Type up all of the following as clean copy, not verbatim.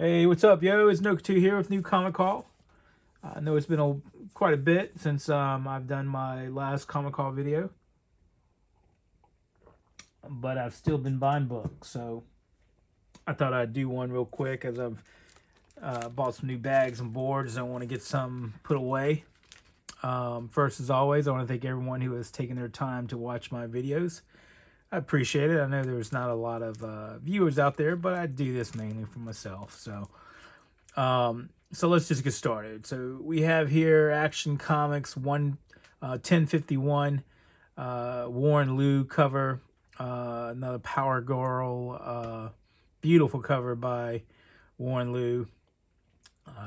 Hey, what's up, yo? It's Nook2 here with New Comic Haul. I know it's been quite a bit since I've done my last Comic Haul video, but I've still been buying books, so I thought I'd do one real quick as I've bought some new bags and boards and I want to get some put away. First, as always, I want to thank everyone who has taken their time to watch my videos. I appreciate it. I know there's not a lot of viewers out there, but I do this mainly for myself, so let's just get started. So we have here Action Comics 1051, Warren Liu cover, another Power Girl, beautiful cover by Warren Liu.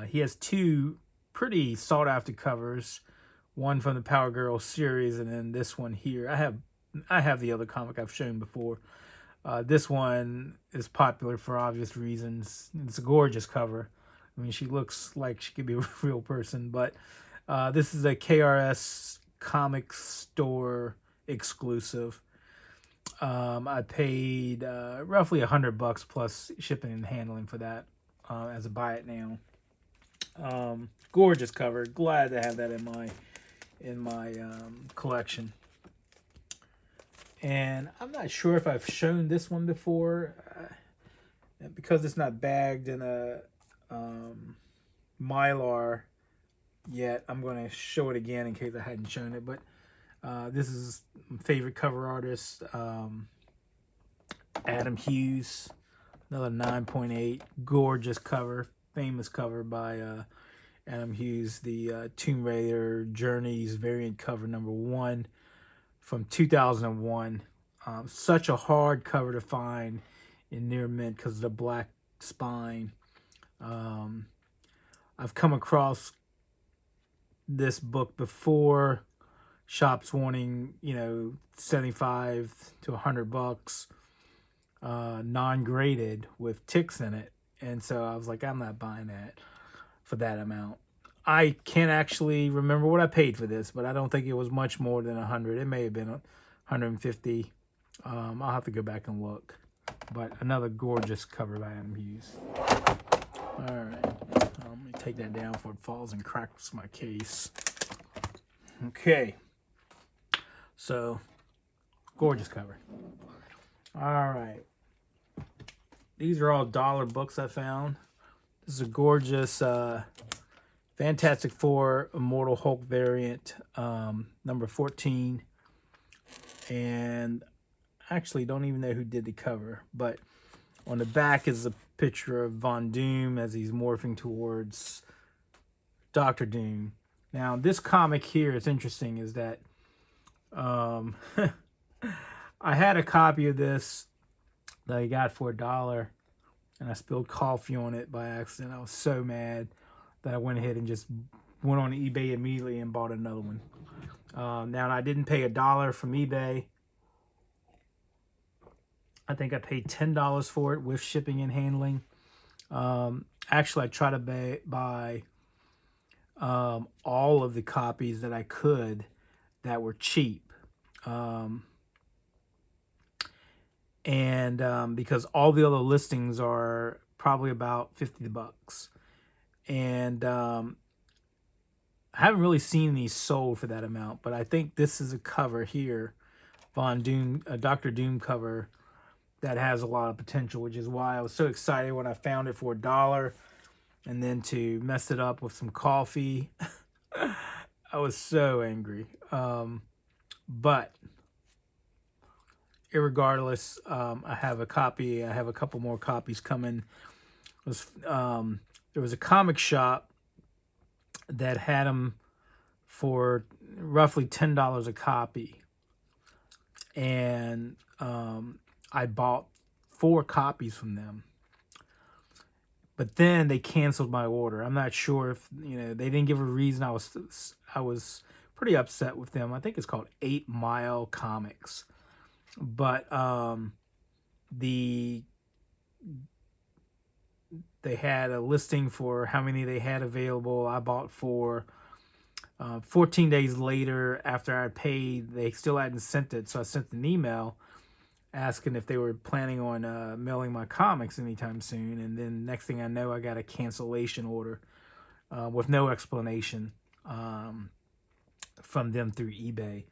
He has two pretty sought after covers, one from the Power Girl series, and then this one here. I have the other comic I've shown before. This one is popular for obvious reasons. It's a gorgeous cover. I mean, she looks like she could be a real person, but this is a KRS Comic Store exclusive. I paid roughly $100 plus shipping and handling for that as a buy it now. Gorgeous cover. Glad to have that in my collection. And I'm not sure if I've shown this one before because it's not bagged in a Mylar yet. I'm going to show it again in case I hadn't shown it. But this is my favorite cover artist, Adam Hughes. Another 9.8, gorgeous cover, famous cover by Adam Hughes, the Tomb Raider Journeys variant cover #1 from 2001. Such a hard cover to find in near mint because of the black spine. I've come across this book before, shops wanting, 75 to $100, non-graded with ticks in it. And so I was like, I'm not buying that for that amount. I can't actually remember what I paid for this, but I don't think it was much more than 100. It may have been 150. I'll have to go back and look. But another gorgeous cover by Adam Hughes. All right. Let me take that down before it falls and cracks my case. Okay. So, gorgeous cover. All right. These are all dollar books I found. This is a gorgeous Fantastic Four Immortal Hulk variant, number 14. And actually don't even know who did the cover, but on the back is a picture of Von Doom as he's morphing towards Doctor Doom. Now, this comic here is interesting, is that I had a copy of this that I got for $1, and I spilled coffee on it by accident. I was so mad that I went ahead and just went on eBay immediately and bought another one. Now, I didn't pay $1 from eBay. I think I paid $10 for it with shipping and handling. Actually, I tried to buy all of the copies that I could that were cheap. Because all the other listings are probably about $50. And I haven't really seen these sold for that amount, but I think this is a cover here, Von Doom, a Doctor Doom cover that has a lot of potential, which is why I was so excited when I found it for $1, and then to mess it up with some coffee. I was so angry. But irregardless, I have a copy. I have a couple more copies coming. There was a comic shop that had them for roughly $10 a copy, and I bought 4 copies from them. But then they canceled my order. I'm not sure if, they didn't give a reason. I was pretty upset with them. I think it's called 8 Mile Comics. But they had a listing for how many they had available. I bought 4. 14 days later, after I paid, they still hadn't sent it. So I sent an email asking if they were planning on mailing my comics anytime soon. And then next thing I know, I got a cancellation order with no explanation from them through eBay,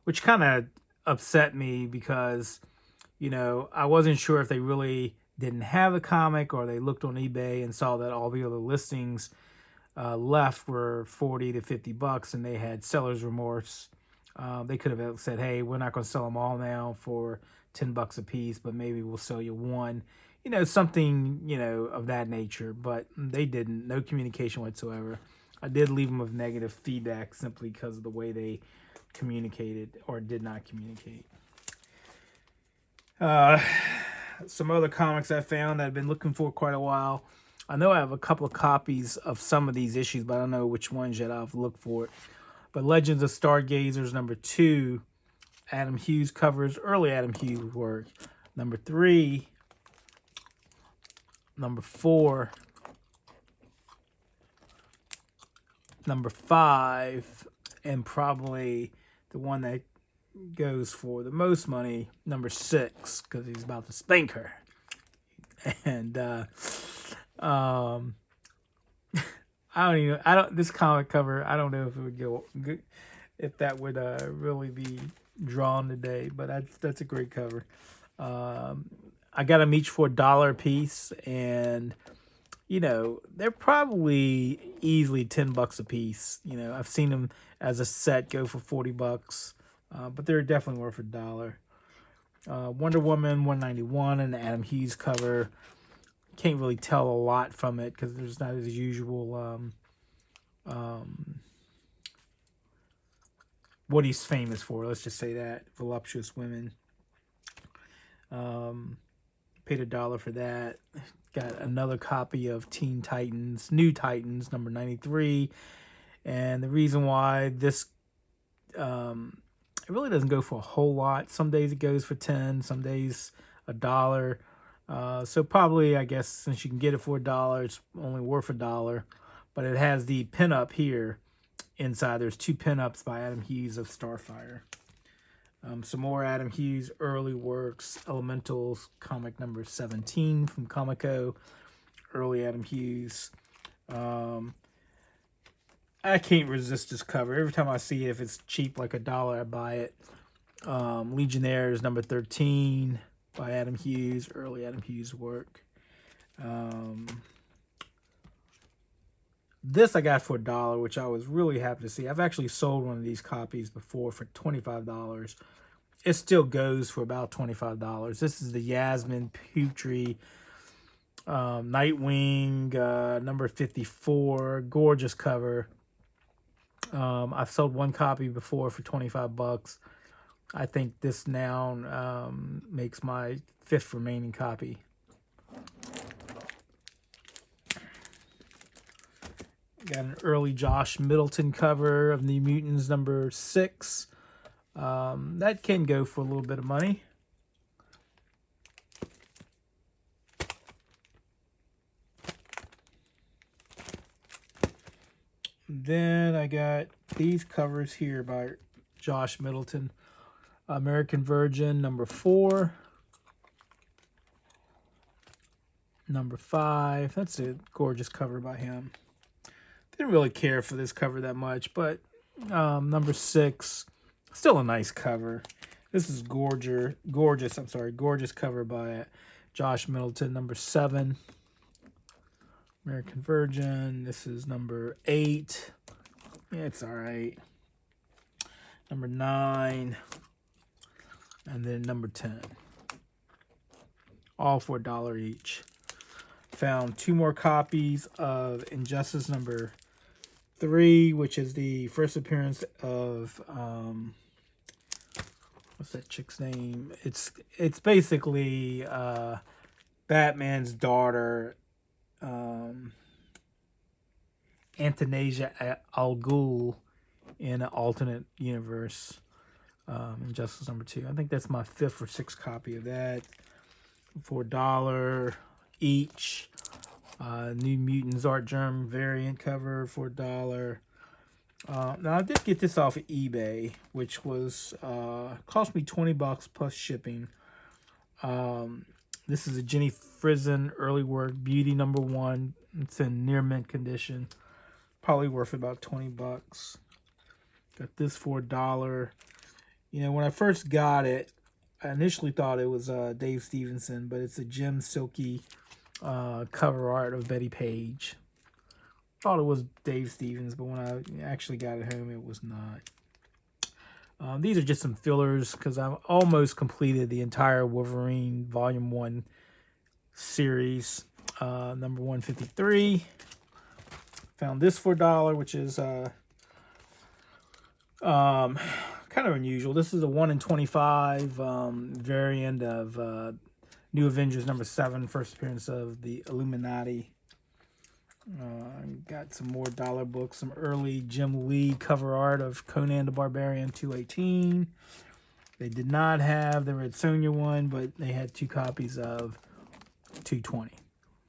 which kind of upset me because, I wasn't sure if they really didn't have a comic or they looked on eBay and saw that all the other listings left were 40 to 50 bucks and they had seller's remorse. They could have said, hey, we're not going to sell them all now for 10 bucks a piece, but maybe we'll sell you one, something, of that nature. But they didn't. No communication whatsoever. I did leave them with negative feedback simply because of the way they communicated or did not communicate. Some other comics I found that I've been looking for quite a while. I know I have a couple of copies of some of these issues, but I don't know which ones yet. I've looked for it. But Legends of Stargazers #2, Adam Hughes covers early Adam Hughes work. #3, #4, #5, and probably the one that goes for the most money, #6, because he's about to spank her. And this comic cover, I don't know if it would go good, if that would really be drawn today, but that's a great cover. I got them each for $1 a piece, and they're probably easily 10 bucks a piece. I've seen them as a set go for 40 bucks, but they're definitely worth $1. Wonder Woman 191 and the Adam Hughes cover. Can't really tell a lot from it because there's not as usual what he's famous for. Let's just say that. Voluptuous women. Paid $1 for that. Got another copy of Teen Titans, New Titans, #93. And the reason why this it really doesn't go for a whole lot. Some days it goes for 10, some days $1. So probably, I guess, since you can get it for $1, it's only worth $1. But it has the pinup here inside. There's 2 pinups by Adam Hughes of Starfire. Some more Adam Hughes early works. Elementals comic #17 from Comico. Early Adam Hughes. I can't resist this cover. Every time I see it, if it's cheap like $1, I buy it. Legionnaires #13 by Adam Hughes. Early Adam Hughes work. This I got for $1, which I was really happy to see. I've actually sold one of these copies before for $25. It still goes for about $25. This is the Yasmin Putri Nightwing #54. Gorgeous cover. I've sold one copy before for 25 bucks. I think this now makes my 5th remaining copy. Got an early Josh Middleton cover of New Mutants #6. That can go for a little bit of money. Then I got these covers here by Josh Middleton. American Virgin #4. #5. That's a gorgeous cover by him. Didn't really care for this cover that much, but #6, still a nice cover. This is gorgeous. Gorgeous cover by Josh Middleton. #7. American Virgin. This is #8. Yeah, it's all right. #9. And then #10. All for $1 each. Found 2 more copies of Injustice #3, which is the first appearance of what's that chick's name? It's basically Batman's daughter, Anthanasia Al Ghul, in an alternate universe. Injustice #2. I think that's my 5th or 6th copy of that for $1 each. New Mutants Art Germ variant cover for $1. Now I did get this off of eBay, which was cost me 20 bucks plus shipping. This is a Jenny Frison early work, Beauty #1. It's in near mint condition. Probably worth about $20. Got this for $1. You know, when I first got it, I initially thought it was Dave Stevenson, but it's a Jim Silky cover art of Betty Page. Thought it was Dave Stevens, but when I actually got it home, it was not. These are just some fillers because I've almost completed the entire Wolverine Volume 1 series. Number 153. Found this for $1, which is kind of unusual. This is a 1 in 25 variant of New Avengers #7, first appearance of the Illuminati. Got some more dollar books, some early Jim Lee cover art of Conan the Barbarian 218. They did not have the Red Sonja one, but they had 2 copies of 220.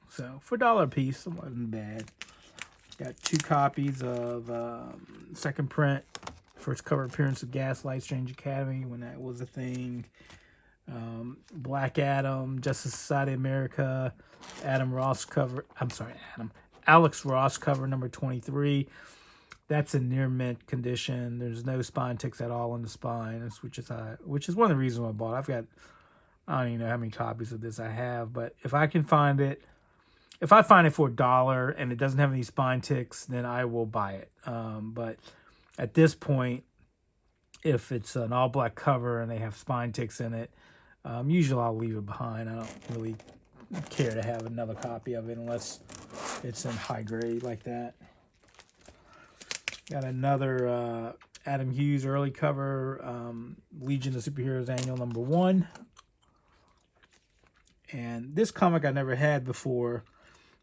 So for $1 a piece, it wasn't bad. Got 2 copies of second print, first cover appearance of Gaslight, Strange Academy, when that was a thing. Black Adam, Justice Society of America, Alex Ross cover number 23. That's in near mint condition. There's no spine ticks at all on the spine, which is one of the reasons why I bought it. I don't even know how many copies of this I have, but if I find it for $1 and it doesn't have any spine ticks, then I will buy it. But at this point, if it's an all black cover and they have spine ticks in it, usually I'll leave it behind. I don't really care to have another copy of it unless it's in high grade like that. Got another Adam Hughes early cover, Legion of Superheroes Annual #1. And this comic I never had before,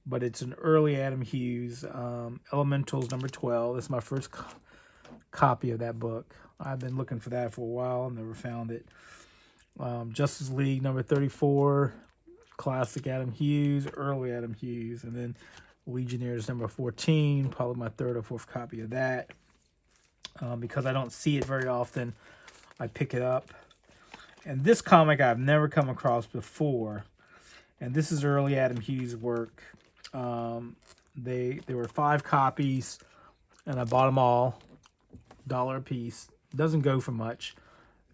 but it's an early Adam Hughes, Elementals #12. This is my first copy of that book. I've been looking for that for a while and never found it. Justice League #34, classic Adam Hughes, early Adam Hughes, and then Legionnaires #14, probably my 3rd or 4th copy of that. Because I don't see it very often, I pick it up. And this comic I've never come across before, and this is early Adam Hughes work. There were 5 copies, and I bought them all, $1 a piece. Doesn't go for much.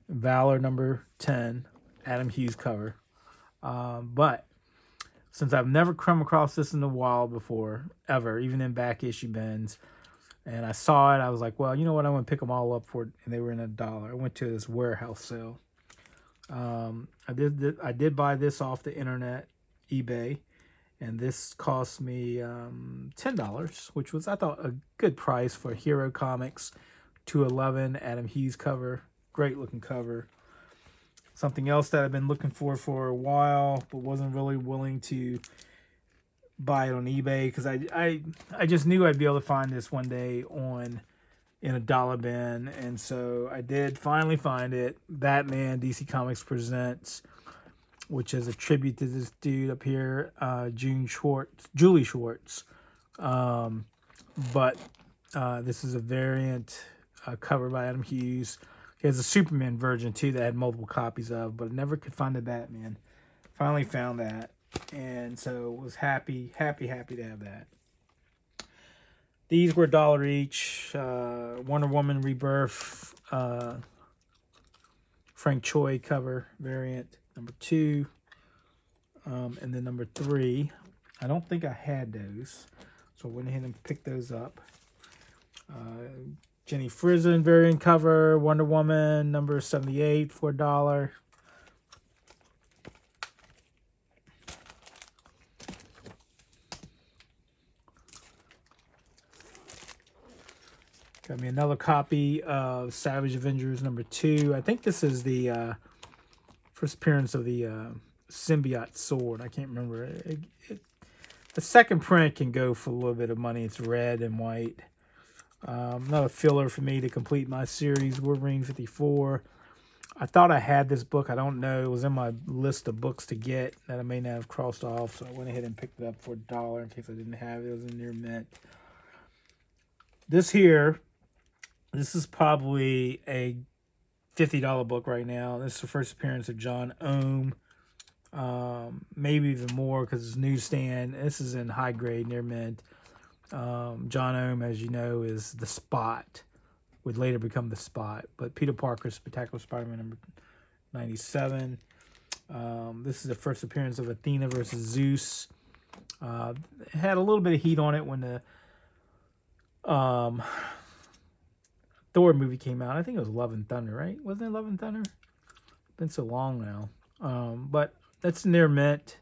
Valor #10, Adam Hughes cover. But since I've never come across this in the wild before, ever, even in back issue bins, and I saw it, I was like, well, you know what? I'm going to pick them all up for it. And they were in $1. I went to this warehouse sale. I did buy this off the internet, eBay, and this cost me $10, which was, I thought, a good price for Hero Comics 211 Adam Hughes cover. Great looking cover. Something else that I've been looking for a while, but wasn't really willing to buy it on eBay because I just knew I'd be able to find this one day in a dollar bin, and so I did finally find it. Batman DC Comics Presents, which is a tribute to this dude up here, Julie Schwartz. But this is a variant cover by Adam Hughes. He has a Superman version too that I had multiple copies of, but I never could find the Batman. Finally found that, and so was happy to have that. These were $1 each. Wonder Woman Rebirth, Frank Choi cover variant #2, and then #3. I don't think I had those, so I went ahead and picked those up. Jenny Frison variant cover, Wonder Woman #78 for $1. Got me another copy of Savage Avengers #2. I think this is the first appearance of the symbiote sword. I can't remember. The second print can go for a little bit of money. It's red and white. Another filler for me to complete my series, Wolverine 54. I thought I had this book. I don't know. It was in my list of books to get that I may not have crossed off, so I went ahead and picked it up for $1 in case I didn't have it. It was in near mint. This is probably a $50 book right now. This is the first appearance of John Ohm. Maybe even more because it's newsstand. This is in high grade near mint. John Ohm, as you know, is the Spot. Would later become the Spot. But Peter Parker's Spectacular Spider-Man number 97. This is the first appearance of Athena versus Zeus. It had a little bit of heat on it when the Thor movie came out. I think it was Love and Thunder, right? Wasn't it Love and Thunder? It's been so long now. But that's near mint.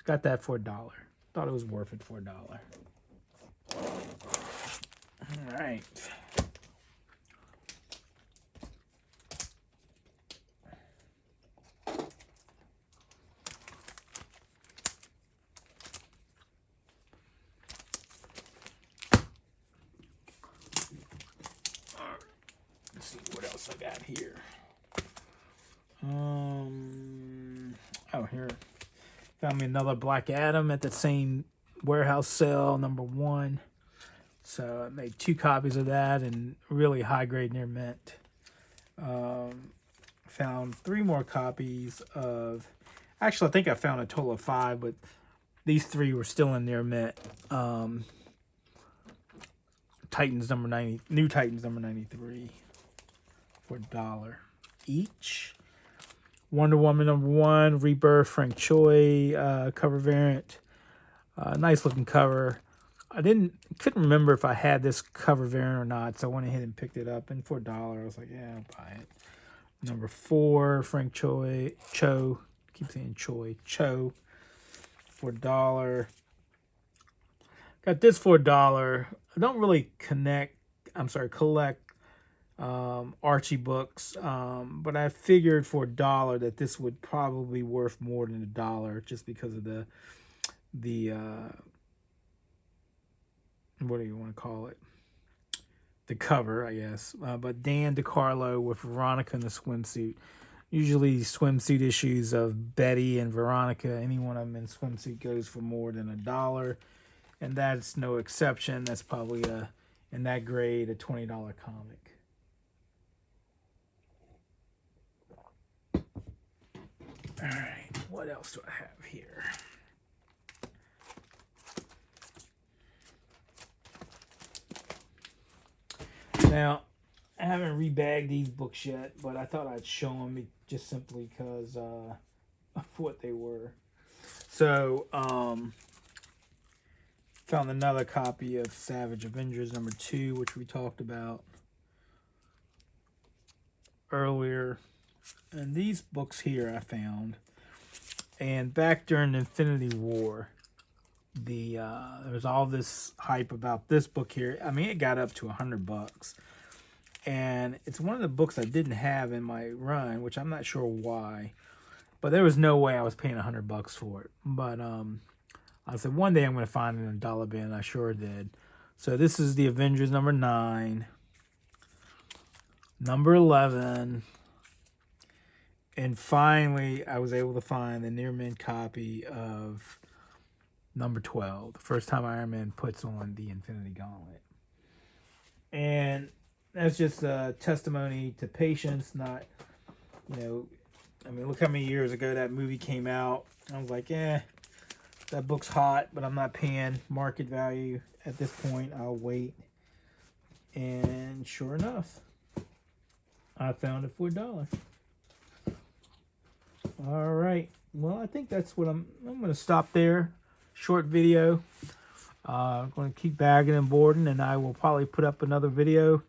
Got that for $1. Thought it was worth it for $1. All right. Let's see what else I got here. Oh, here. Found me another Black Adam at the same warehouse sale, number 1. So I made 2 copies of that and really high grade near mint. Found 3 more copies of, actually I think I found a total of 5, but these 3 were still in near mint. Titans number 90, New Titans number 93 for $1 each. Wonder Woman number 1, Rebirth, Frank Choi cover variant. Nice looking cover. I couldn't remember if I had this cover variant or not, so I went ahead and picked it up. And for $1, I was like, yeah, I'll buy it. Number 4, Frank Cho, keep saying Cho, for $1. Got this for $1. I don't really collect Archie books, but I figured for $1 that this would probably be worth more than $1 just because of the what do you want to call it? The cover, I guess. But Dan DeCarlo with Veronica in the swimsuit. Usually swimsuit issues of Betty and Veronica, any one of them in swimsuit goes for more than $1. And that's no exception. That's probably in that grade, a $20 comic. All right, what else do I have here? Now, I haven't rebagged these books yet, but I thought I'd show them just simply because of what they were. So, found another copy of Savage Avengers number 2, which we talked about earlier. And these books here I found. And back during the Infinity War, there was all this hype about this book here. I mean, it got up to $100. And it's one of the books I didn't have in my run, which I'm not sure why. But there was no way I was paying $100 for it. But I said one day I'm going to find it in a dollar bin, and I sure did. So this is the Avengers number 9, number 11, and finally I was able to find the near mint copy of number 12, the first time Iron Man puts on the Infinity Gauntlet. And that's just a testimony to patience, not, I mean, look how many years ago that movie came out. I was like, that book's hot, but I'm not paying market value at this point. I'll wait. And sure enough, I found it for $1. All right. Well, I think that's what I'm going to stop there. Short video. I'm going to keep bagging and boarding, and I will probably put up another video.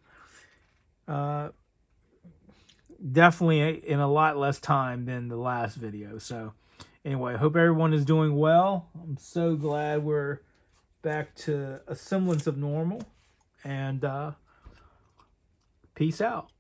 Definitely in a lot less time than the last video. So anyway, I hope everyone is doing well. I'm so glad we're back to a semblance of normal. And peace out.